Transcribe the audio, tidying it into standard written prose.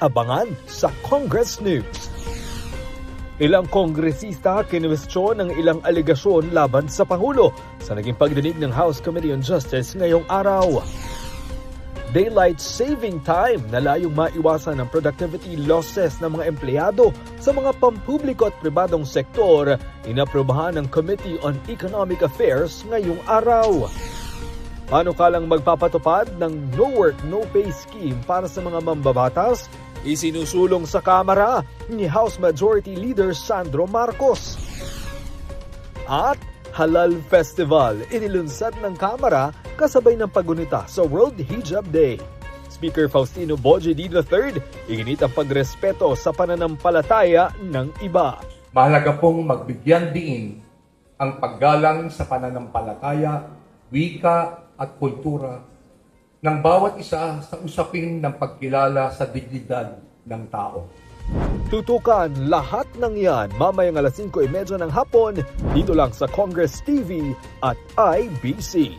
Abangan sa Congress News. Ilang kongresista kinwestiyon ng ilang aligasyon laban sa Pangulo sa naging pagdinig ng House Committee on Justice ngayong araw. Daylight saving time na layong maiwasan ang productivity losses ng mga empleyado sa mga pampubliko at pribadong sektor, inaprubahan ng Committee on Economic Affairs ngayong araw. Panukalang magpapatupad ng No Work, No Pay scheme para sa mga mambabatas, isinusulong sa Kamara ni House Majority Leader Sandro Marcos. At Halal Festival, inilunsad ng Kamara kasabay ng paggunita sa World Hijab Day. Speaker Faustino Boje III, iginit ang pagrespeto sa pananampalataya ng iba. Mahalaga pong magbigyan diin ang paggalang sa pananampalataya, wika at kultura ng bawat isa sa usapin ng pagkilala sa dignidad ng tao. Tutukan lahat ng yan mamayang 5:30 ng hapon dito lang sa Congress TV at IBC.